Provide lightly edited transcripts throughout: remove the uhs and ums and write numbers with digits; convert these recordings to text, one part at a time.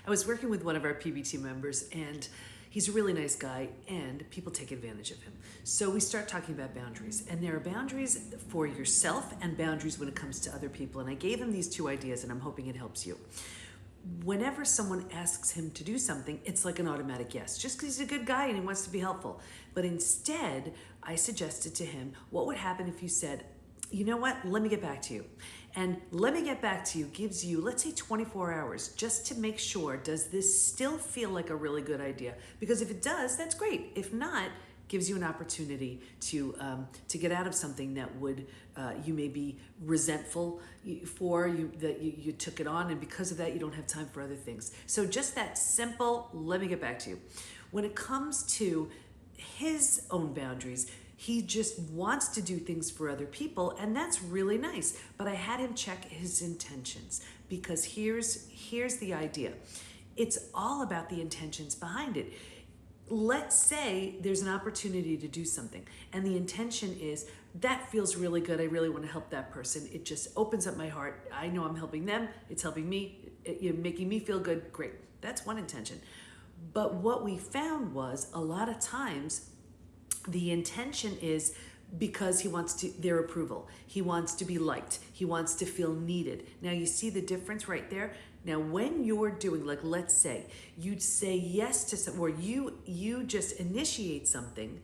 I was working with one of our PBT members, and he's a really nice guy, and people take advantage of him. So we start talking about boundaries, and there are boundaries for yourself and boundaries when it comes to other people. And I gave him these two ideas, and I'm hoping it helps you. Whenever someone asks him to do something, it's like an automatic yes, just because he's a good guy and he wants to be helpful. But instead, I suggested to him, what would happen if you said, you know what, let me get back to you. And let me get back to you gives you, let's say 24 hours, just to make sure, does this still feel like a really good idea? Because if it does, that's great. If not, gives you an opportunity to get out of something that would you may be resentful for, that you took it on, and because of that, you don't have time for other things. So just that simple, let me get back to you. When it comes to his own boundaries, he just wants to do things for other people, and that's really nice. But I had him check his intentions, because here's the idea. It's all about the intentions behind it. Let's say there's an opportunity to do something, and the intention is, that feels really good, I really want to help that person. It just opens up my heart. I know I'm helping them, it's helping me, you're making me feel good, great. That's one intention. But what we found was, a lot of times, the intention is because he wants their approval. He wants to be liked. He wants to feel needed. Now you see the difference right there? Now when you're doing, like, let's say you'd say yes to something, or you just initiate something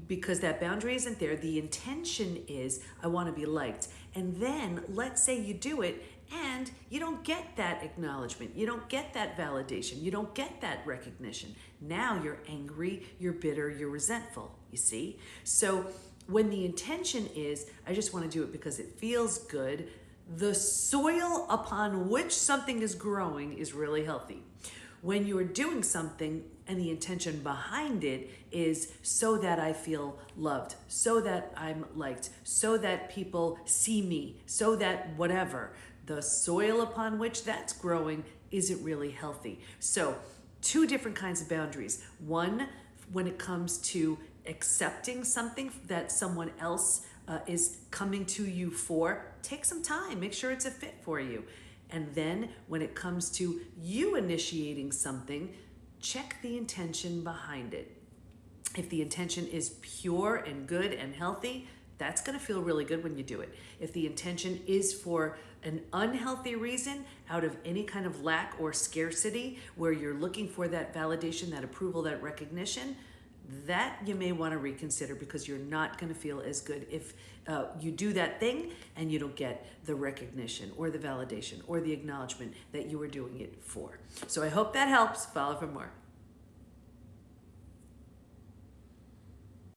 because that boundary isn't there. The intention is, I want to be liked. And then let's say you do it and you don't get that acknowledgement, you don't get that validation, you don't get that recognition. Now you're angry, you're bitter, you're resentful, you see? So when the intention is, I just want to do it because it feels good, the soil upon which something is growing is really healthy. When you're doing something and the intention behind it is so that I feel loved, so that I'm liked, so that people see me, so that whatever, the soil upon which that's growing isn't really healthy. So two different kinds of boundaries. One, when it comes to accepting something that someone else is coming to you for, take some time, make sure it's a fit for you. And then when it comes to you initiating something, check the intention behind it. If the intention is pure and good and healthy, that's going to feel really good when you do it. If the intention is for an unhealthy reason, out of any kind of lack or scarcity, where you're looking for that validation, that approval, that recognition, that you may want to reconsider, because you're not going to feel as good if you do that thing and you don't get the recognition or the validation or the acknowledgement that you were doing it for. So I hope that helps. Follow for more.